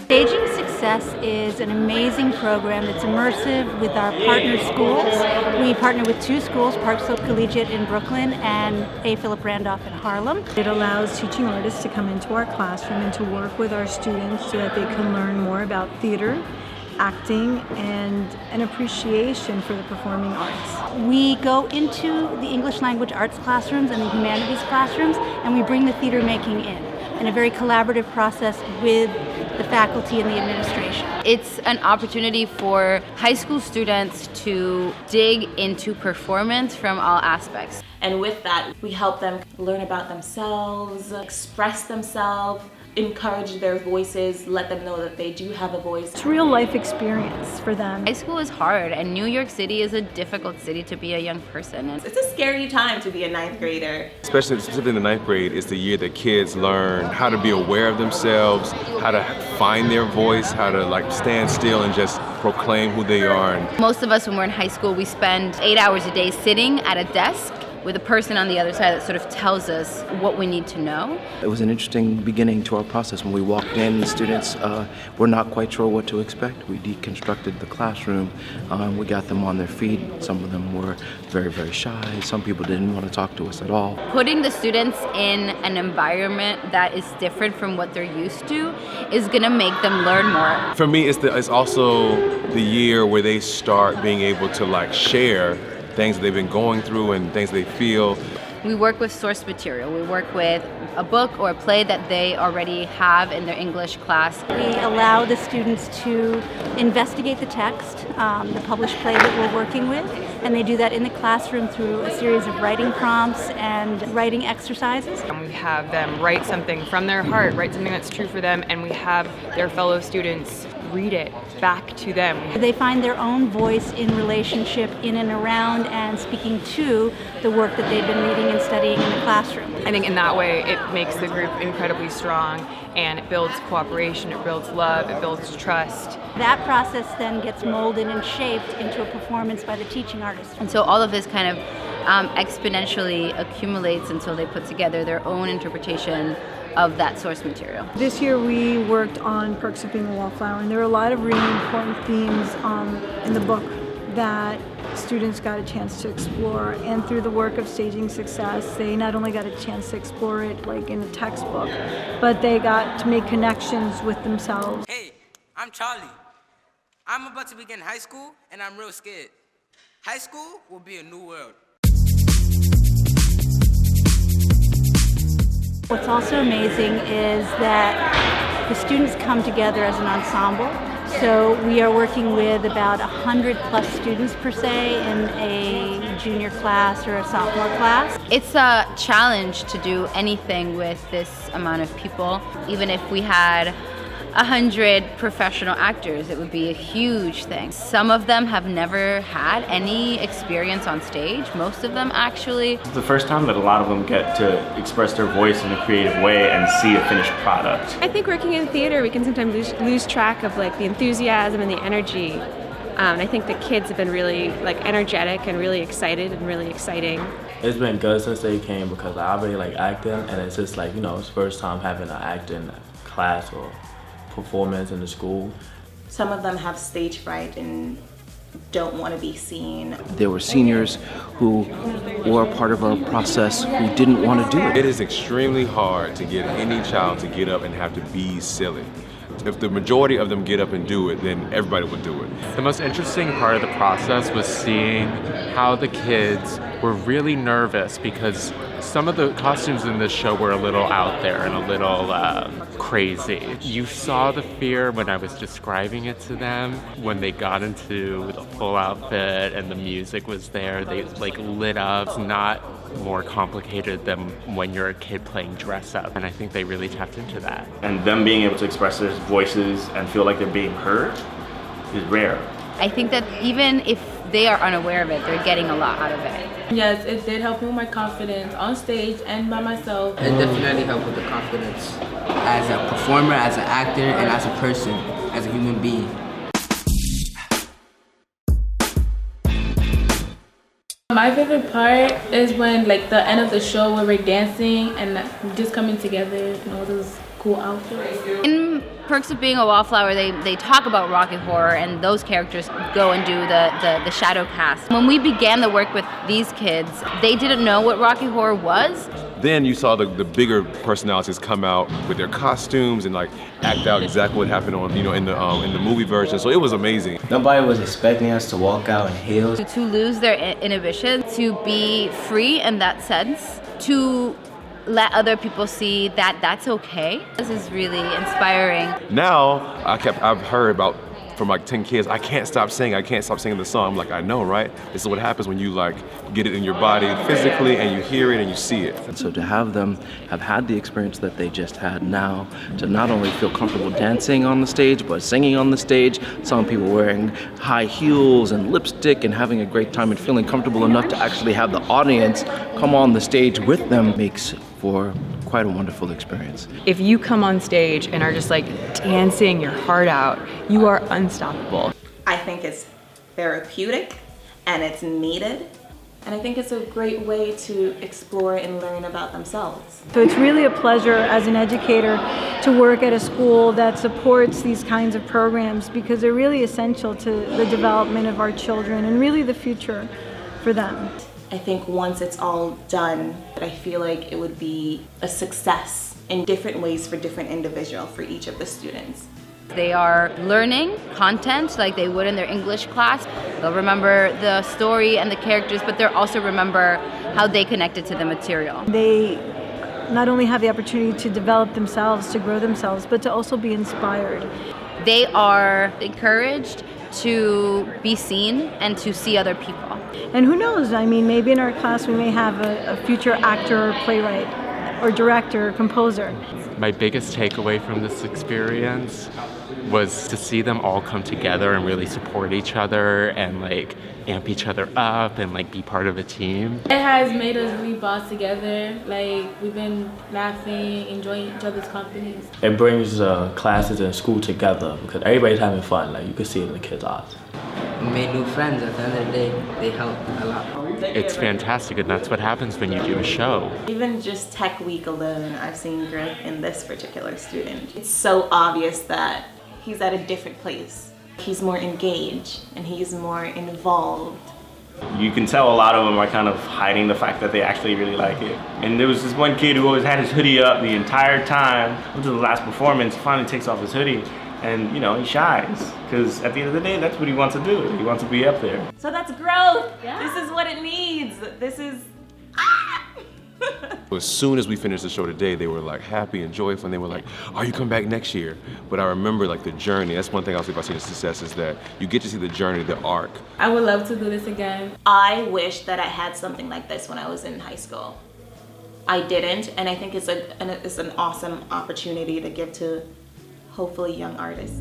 Staging Success is an amazing program that's immersive with our partner schools. We partner with two schools, Park Slope Collegiate in Brooklyn and A. Philip Randolph in Harlem. It allows teaching artists to come into our classroom and to work with our students so that they can learn more about theater, acting, and an appreciation for the performing arts. We go into the English language arts classrooms and the humanities classrooms, and we bring the theater making in a very collaborative process with the faculty and the administration. It's an opportunity for high school students to dig into performance from all aspects. And with that, we help them learn about themselves, express themselves, encourage their voices, let them know that they do have a voice. It's a real life experience for them. High school is hard, and New York City is a difficult city to be a young person in. It's a scary time to be a ninth grader. Specifically in the ninth grade, it's the year that kids learn how to be aware of themselves, how to find their voice, how to stand still and just proclaim who they are. Most of us, when we're in high school, we spend 8 hours a day sitting at a desk with a person on the other side that sort of tells us what we need to know. It was an interesting beginning to our process. When we walked in, the students were not quite sure what to expect. We deconstructed the classroom. We got them on their feet. Some of them were very, very shy. Some people didn't want to talk to us at all. Putting the students in an environment that is different from what they're used to is going to make them learn more. For me, it's also the year where they start being able to share things that they've been going through and things they feel. We work with source material. We work with a book or a play that they already have in their English class. We allow the students to investigate the text, the published play that we're working with, and they do that in the classroom through a series of writing prompts and writing exercises. And we have them write something from their heart, write something that's true for them, and we have their fellow students read it back to them. They find their own voice in relationship in and around and speaking to the work that they've been reading and studying in the classroom. I think in that way it makes the group incredibly strong, and it builds cooperation, it builds love, it builds trust. That process then gets molded and shaped into a performance by the teaching artist. And so all of this kind of exponentially accumulates until they put together their own interpretation of that source material. This year we worked on Perks of Being a Wallflower, and there are a lot of really important themes in the book that students got a chance to explore. And through the work of Staging Success, they not only got a chance to explore it in a textbook, but they got to make connections with themselves. Hey, I'm Charlie. I'm about to begin high school, and I'm real scared. High school will be a new world. What's also amazing is that the students come together as an ensemble. So we are working with about 100+ students per se in a junior class or a sophomore class. It's a challenge to do anything with this amount of people. Even if we had 100 professional actors, it would be a huge thing. Some of them have never had any experience on stage, most of them actually. It's the first time that a lot of them get to express their voice in a creative way and see a finished product. I think working in theater, we can sometimes lose track of the enthusiasm and the energy. I think the kids have been really energetic and really excited and really exciting. It's been good since they came because I already like acting, and it's just it's first time having an acting class or performance in the school. Some of them have stage fright and don't want to be seen. There were seniors who were a part of our process who didn't want to do it. It is extremely hard to get any child to get up and have to be silly. If the majority of them get up and do it, then everybody would do it. The most interesting part of the process was seeing how the kids were really nervous because some of the costumes in this show were a little out there and a little crazy. You saw the fear when I was describing it to them. When they got into the full outfit and the music was there, they lit up. It's not more complicated than when you're a kid playing dress up, and I think they really tapped into that. And them being able to express their voices and feel like they're being heard is rare. I think that even if they are unaware of it, they're getting a lot out of it. Yes, it did help me with my confidence on stage and by myself. It definitely helped with the confidence as a performer, as an actor, and as a person, as a human being. My favorite part is when the end of the show where we're dancing and just coming together and all those cool outfits. In Perks of Being a Wallflower, they talk about Rocky Horror, and those characters go and do the shadow cast. When we began the work with these kids, they didn't know what Rocky Horror was. Then you saw the bigger personalities come out with their costumes and like act out exactly what happened on in the movie version. So it was amazing. Nobody was expecting us to walk out in heels. To lose their inhibition, to be free in that sense, to let other people see that that's okay. This is really inspiring. Now I've heard about from like 10 kids, I can't stop singing the song. I'm like, I know, right? This is what happens when you like get it in your body physically and you hear it and you see it. And so to have them have had the experience that they just had now, to not only feel comfortable dancing on the stage, but singing on the stage, some people wearing high heels and lipstick and having a great time and feeling comfortable enough to actually have the audience come on the stage with them makes for quite a wonderful experience. If you come on stage and are just like dancing your heart out, you are unstoppable. I think it's therapeutic and it's needed. And I think it's a great way to explore and learn about themselves. So it's really a pleasure as an educator to work at a school that supports these kinds of programs because they're really essential to the development of our children and really the future for them. I think once it's all done, I feel like it would be a success in different ways for different individuals, for each of the students. They are learning content like they would in their English class. They'll remember the story and the characters, but they'll also remember how they connected to the material. They not only have the opportunity to develop themselves, to grow themselves, but to also be inspired. They are encouraged to be seen and to see other people. And who knows, I mean, maybe in our class we may have a future actor or playwright or director or composer. My biggest takeaway from this experience was to see them all come together and really support each other and like amp each other up and like be part of a team. It has made us really bond together. Like we've been laughing, enjoying each other's companies. It brings classes and school together because everybody's having fun. Like you can see it in the kids' eyes. We made new friends. At the end of the day, they helped a lot. It's fantastic, and that's what happens when you do a show. Even just Tech Week alone, I've seen growth in this particular student. It's so obvious that he's at a different place. He's more engaged and he's more involved. You can tell a lot of them are kind of hiding the fact that they actually really like it. And there was this one kid who always had his hoodie up the entire time until the last performance. He finally takes off his hoodie and, you know, he shines. Because at the end of the day, that's what he wants to do. He wants to be up there. So that's growth. Yeah. This is what it needs. This is... As soon as we finished the show today, they were like happy and joyful, and they were like, "Are you coming back next year?" But I remember like the journey. That's one thing I'll say about Student Success is that you get to see the journey, the arc. I would love to do this again. I wish that I had something like this when I was in high school. I didn't, and I think it's an awesome opportunity to give to hopefully young artists.